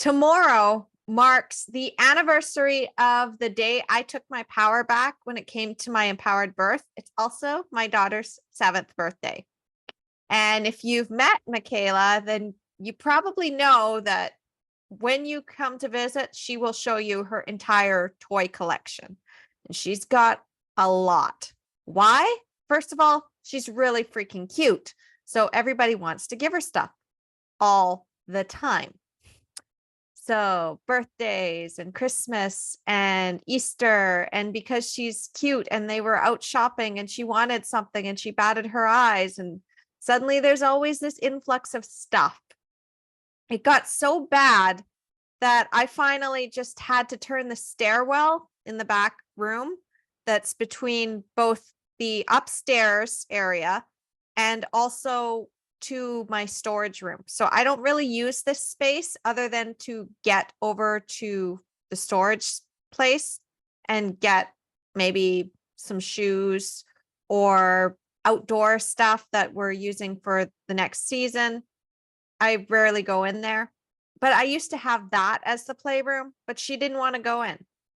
Tomorrow marks the anniversary of the day I took my power back when it came to my empowered birth. It's also my daughter's 7th birthday. And if you've met Michaela, then you probably know that when you come to visit, she will show you her entire toy collection. And she's got a lot. Why? First of all, she's really freaking cute. So everybody wants to give her stuff all the time. So birthdays and Christmas and Easter, and because she's cute and they were out shopping and she wanted something and she batted her eyes, and suddenly there's always this influx of stuff. It got so bad that I finally just had to turn the stairwell in the back room that's between both the upstairs area and also to my storage room. So I don't really use this space other than to get over to the storage place and get maybe some shoes or outdoor stuff that we're using for the next season. I rarely go in there, but I used to have that as the playroom, but she didn't want to go in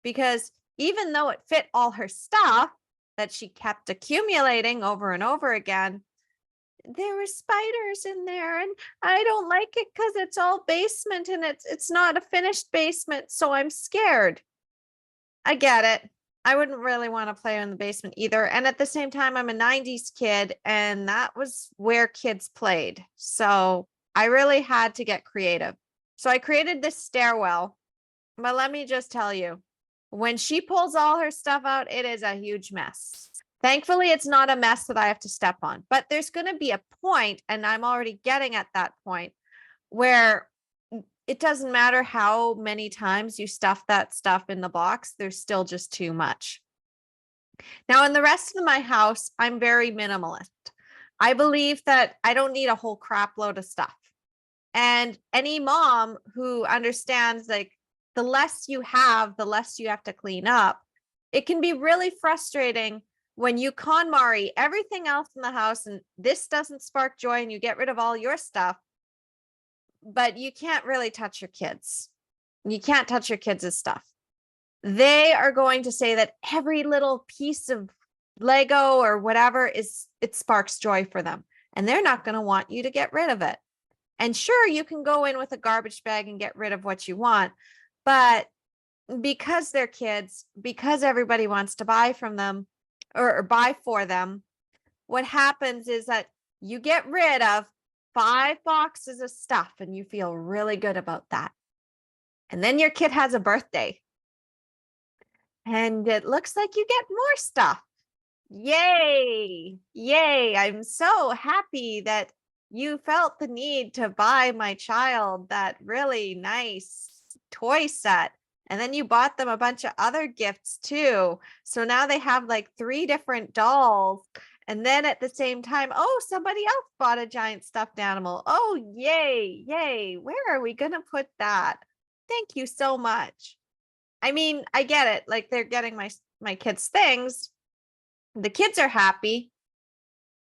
because even though it fit all her stuff that she kept accumulating over and over again, there were spiders in there and I don't like it because it's all basement and it's not a finished basement. So I'm scared. I get it. I wouldn't really want to play in the basement either. And at the same time, I'm a 90s kid and that was where kids played. So I really had to get creative. So I created this stairwell, but let me just tell you, when she pulls all her stuff out, it is a huge mess. Thankfully, it's not a mess that I have to step on, but there's going to be a point, and I'm already getting at that point, where it doesn't matter how many times you stuff that stuff in the box, there's still just too much. Now, in the rest of my house, I'm very minimalist. I believe that I don't need a whole crap load of stuff. And any mom who understands like the less you have, the less you have to clean up, it can be really frustrating when you KonMari everything else in the house and this doesn't spark joy and you get rid of all your stuff, but you can't really touch your kids. You can't touch your kids' stuff. They are going to say that every little piece of Lego or whatever it sparks joy for them. And they're not going to want you to get rid of it. And sure, you can go in with a garbage bag and get rid of what you want. But because they're kids, because everybody wants to buy from them, or buy for them, what happens is that you get rid of 5 boxes of stuff and you feel really good about that. And then your kid has a birthday and it looks like you get more stuff. Yay. Yay. I'm so happy that you felt the need to buy my child that really nice toy set. And then you bought them a bunch of other gifts too. So now they have like 3 different dolls. And then at the same time, oh, somebody else bought a giant stuffed animal. Oh, yay, yay. Where are we going to put that? Thank you so much. I mean, I get it. Like they're getting my kids things. The kids are happy.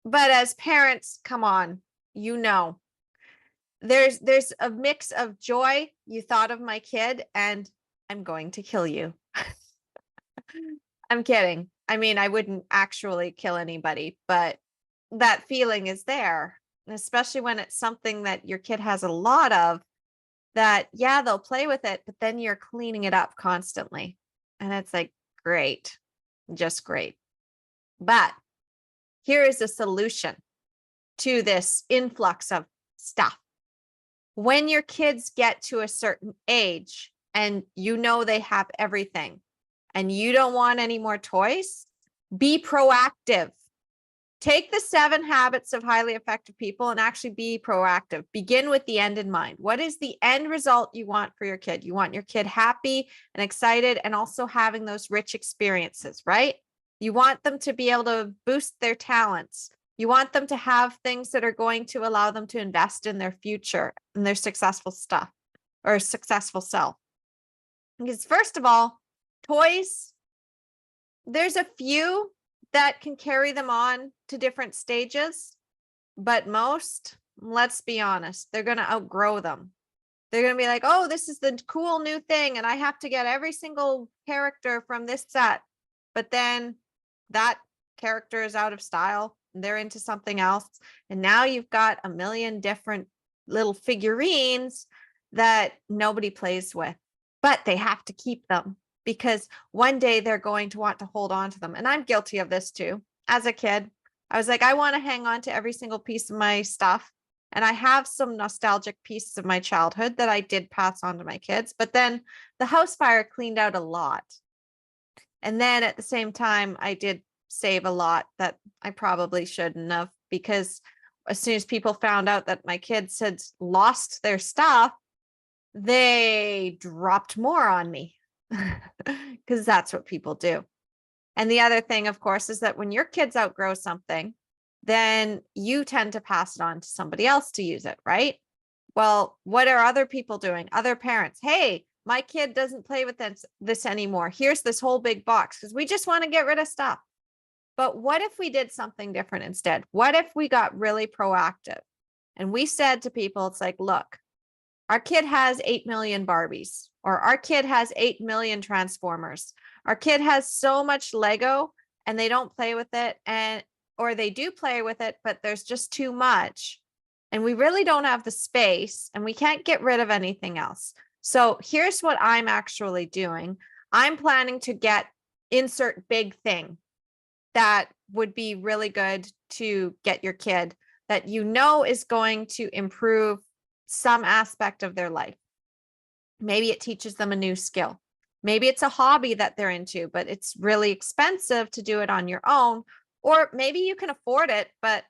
But as parents, come on, you know, there's a mix of joy. You thought of my kid and I'm going to kill you. I'm kidding. I mean, I wouldn't actually kill anybody, but that feeling is there, especially when it's something that your kid has a lot of that, yeah, they'll play with it, but then you're cleaning it up constantly. And it's like, great, just great. But here is a solution to this influx of stuff. When your kids get to a certain age, and you know they have everything and you don't want any more toys, be proactive. Take the 7 habits of highly effective people and actually be proactive. Begin with the end in mind. What is the end result you want for your kid? You want your kid happy and excited and also having those rich experiences, right? You want them to be able to boost their talents. You want them to have things that are going to allow them to invest in their future and their successful stuff or successful self. Because first of all, toys, there's a few that can carry them on to different stages, but most, let's be honest, they're going to outgrow them. They're going to be like, oh, this is the cool new thing, and I have to get every single character from this set. But then that character is out of style. They're into something else. And now you've got a million different little figurines that nobody plays with, but they have to keep them because one day they're going to want to hold on to them. And I'm guilty of this too. As a kid, I was like, I want to hang on to every single piece of my stuff. And I have some nostalgic pieces of my childhood that I did pass on to my kids. But then the house fire cleaned out a lot. And then at the same time, I did save a lot that I probably shouldn't have, because as soon as people found out that my kids had lost their stuff, they dropped more on me because that's what people do. And the other thing, of course, is that when your kids outgrow something, then you tend to pass it on to somebody else to use it, right? Well, what are other people doing? Other parents, hey, my kid doesn't play with this anymore. Here's this whole big box because we just want to get rid of stuff. But what if we did something different instead? What if we got really proactive and we said to people, it's like, look, our kid has 8 million Barbies, or our kid has 8 million Transformers. Our kid has so much Lego and they don't play with it, or they do play with it, but there's just too much. And we really don't have the space and we can't get rid of anything else. So here's what I'm actually doing. I'm planning to insert big thing that would be really good to get your kid that is going to improve some aspect of their life. Maybe it teaches them a new skill. Maybe it's a hobby that they're into, but it's really expensive to do it on your own. Or maybe you can afford it, but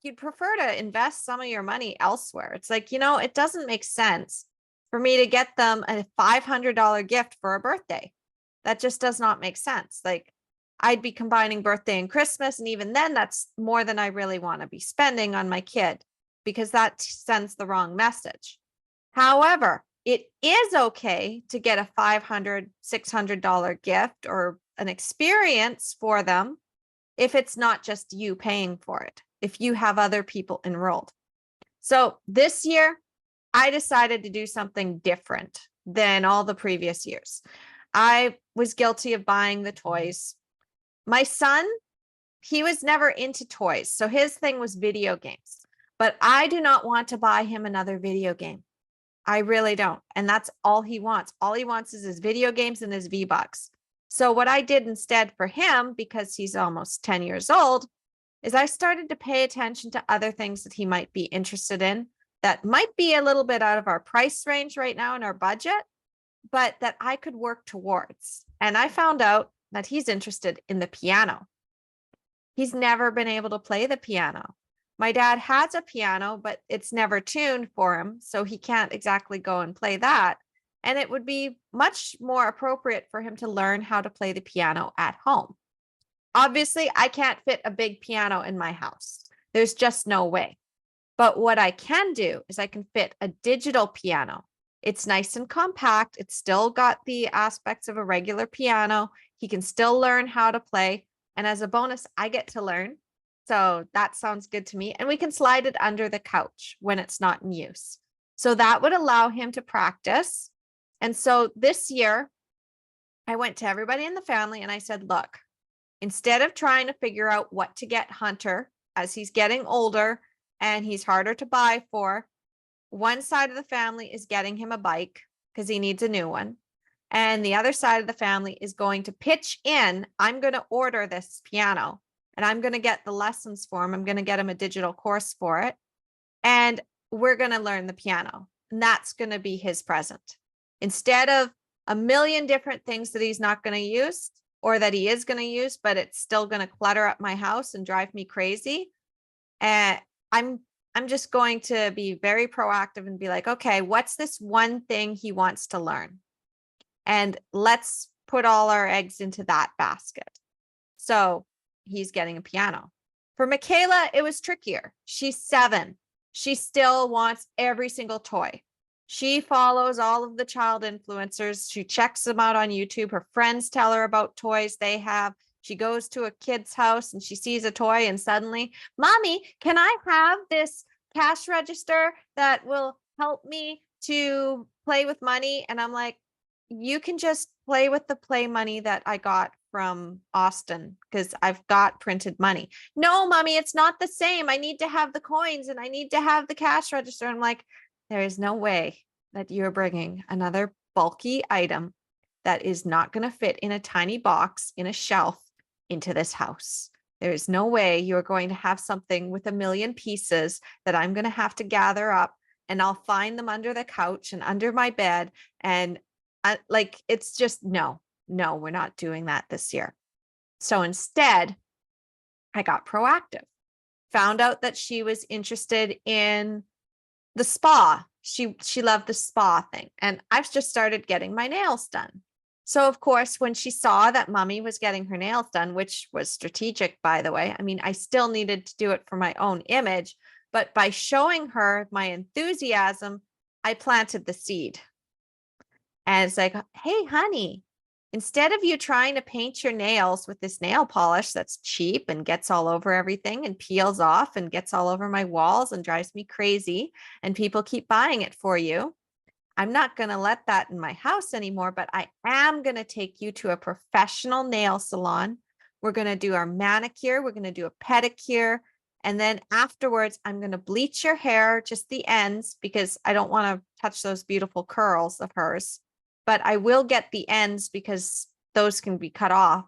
you'd prefer to invest some of your money elsewhere. It's like, it doesn't make sense for me to get them a $500 gift for a birthday. That just does not make sense. Like, I'd be combining birthday and Christmas. And even then, that's more than I really want to be spending on my kid, because that sends the wrong message. However, it is okay to get a $500, $600 gift or an experience for them if it's not just you paying for it, if you have other people enrolled. So this year, I decided to do something different than all the previous years. I was guilty of buying the toys. My son, he was never into toys, so his thing was video games. But I do not want to buy him another video game. I really don't. And that's all he wants. All he wants is his video games and his V-Bucks. So what I did instead for him, because he's almost 10 years old, is I started to pay attention to other things that he might be interested in that might be a little bit out of our price range right now in our budget, but that I could work towards. And I found out that he's interested in the piano. He's never been able to play the piano. My dad has a piano, but it's never tuned for him, so he can't exactly go and play that. And it would be much more appropriate for him to learn how to play the piano at home. Obviously, I can't fit a big piano in my house. There's just no way. But what I can do is I can fit a digital piano. It's nice and compact. It's still got the aspects of a regular piano. He can still learn how to play. And as a bonus, I get to learn. So that sounds good to me. And we can slide it under the couch when it's not in use. So that would allow him to practice. And so this year, I went to everybody in the family and I said, look, instead of trying to figure out what to get Hunter as he's getting older and he's harder to buy for, one side of the family is getting him a bike because he needs a new one. And the other side of the family is going to pitch in. I'm going to order this piano and I'm going to get the lessons for him. I'm going to get him a digital course for it. And we're going to learn the piano. And that's going to be his present. Instead of a million different things that he's not going to use or that he is going to use, but it's still going to clutter up my house and drive me crazy. And I'm just going to be very proactive and be like, okay, what's this one thing he wants to learn? And let's put all our eggs into that basket. So he's getting a piano. For Michaela, it was trickier. She's 7. She still wants every single toy. She follows all of the child influencers. She checks them out on YouTube. Her friends tell her about toys they have. She goes to a kid's house and she sees a toy and suddenly, Mommy, can I have this cash register that will help me to play with money. And I'm like, you can just play with the play money that I got from Austin because I've got printed money. No, mommy, it's not the same. I need to have the coins and I need to have the cash register. I'm like, there is no way that you're bringing another bulky item that is not going to fit in a tiny box in a shelf into this house. There is no way you're going to have something with a million pieces that I'm going to have to gather up, and I'll find them under the couch and under my bed. And like, it's just no, we're not doing that this year. So instead, I got proactive, found out that she was interested in the spa. She loved the spa thing. And I've just started getting my nails done. So of course, when she saw that mommy was getting her nails done, which was strategic, by the way, I mean, I still needed to do it for my own image, but by showing her my enthusiasm, I planted the seed. And it's like, hey, honey, instead of you trying to paint your nails with this nail polish that's cheap and gets all over everything and peels off and gets all over my walls and drives me crazy, and people keep buying it for you, I'm not going to let that in my house anymore, but I am going to take you to a professional nail salon. We're going to do our manicure. We're going to do a pedicure. And then afterwards, I'm going to bleach your hair, just the ends, because I don't want to touch those beautiful curls of hers. But I will get the ends because those can be cut off.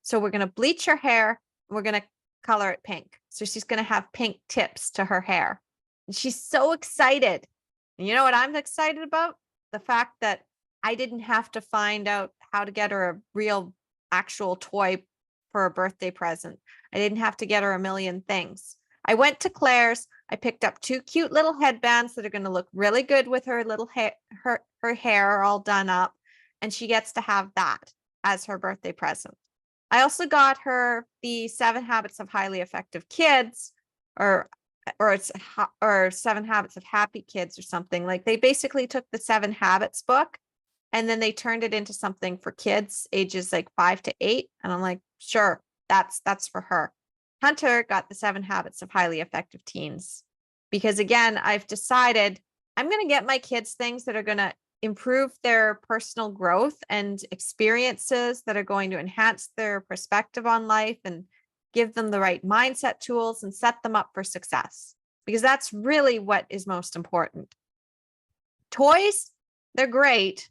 So we're going to bleach her hair. We're going to color it pink. So she's going to have pink tips to her hair. And she's so excited. And you know what I'm excited about? The fact that I didn't have to find out how to get her a real actual toy for a birthday present. I didn't have to get her a million things. I went to Claire's. I picked up 2 cute little headbands that are going to look really good with her little hair, her hair all done up. And she gets to have that as her birthday present. I also got her the 7 Habits of Highly Effective Kids, or 7 Habits of Happy Kids or something. Like, they basically took the 7 Habits book and then they turned it into something for kids ages like 5 to 8. And I'm like, sure, that's for her. Hunter got the 7 Habits of Highly Effective Teens because, again, I've decided I'm going to get my kids things that are going to improve their personal growth and experiences that are going to enhance their perspective on life and give them the right mindset tools and set them up for success, because that's really what is most important. Toys, they're great,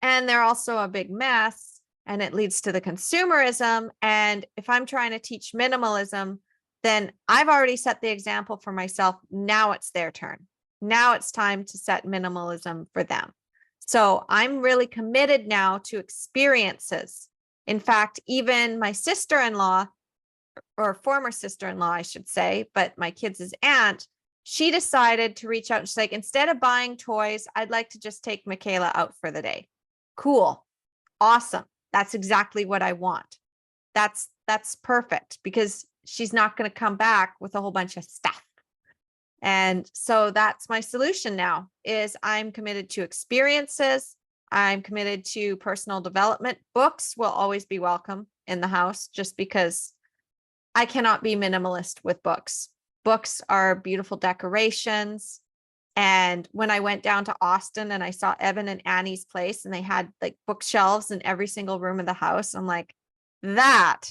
and they're also a big mess, and it leads to the consumerism. And if I'm trying to teach minimalism, then I've already set the example for myself. Now it's their turn. Now it's time to set minimalism for them. So I'm really committed now to experiences. In fact, even my sister-in-law, or former sister-in-law, I should say, but my kids' aunt, she decided to reach out and she's like, instead of buying toys, I'd like to just take Michaela out for the day. Cool. Awesome. That's exactly what I want. That's perfect, because she's not going to come back with a whole bunch of stuff. And so that's my solution now, is I'm committed to experiences. I'm committed to personal development. Books will always be welcome in the house, just because I cannot be minimalist with books. Books are beautiful decorations. And when I went down to Austin and I saw Evan and Annie's place and they had like bookshelves in every single room of the house, I'm like, that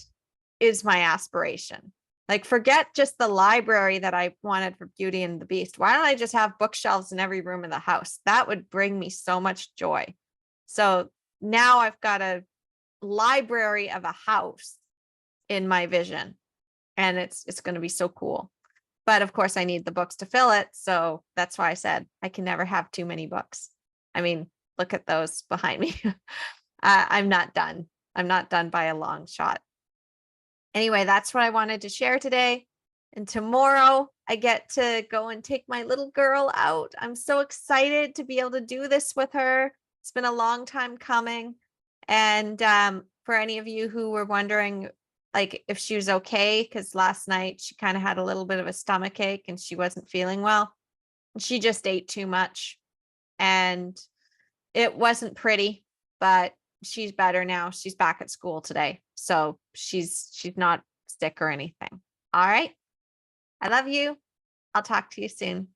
is my aspiration. Like, forget just the library that I wanted for Beauty and the Beast. Why don't I just have bookshelves in every room of the house? That would bring me so much joy. So now I've got a library of a house in my vision, and it's going to be so cool. But of course, I need the books to fill it. So that's why I said I can never have too many books. I mean, look at those behind me. I'm not done. I'm not done by a long shot. Anyway, that's what I wanted to share today. And tomorrow I get to go and take my little girl out. I'm so excited to be able to do this with her. It's been a long time coming. And for any of you who were wondering, like, if she was okay, because last night she kind of had a little bit of a stomach ache and she wasn't feeling well. She just ate too much and it wasn't pretty, but she's better now. She's back at school today. So she's not sick or anything. All right. I love you. I'll talk to you soon.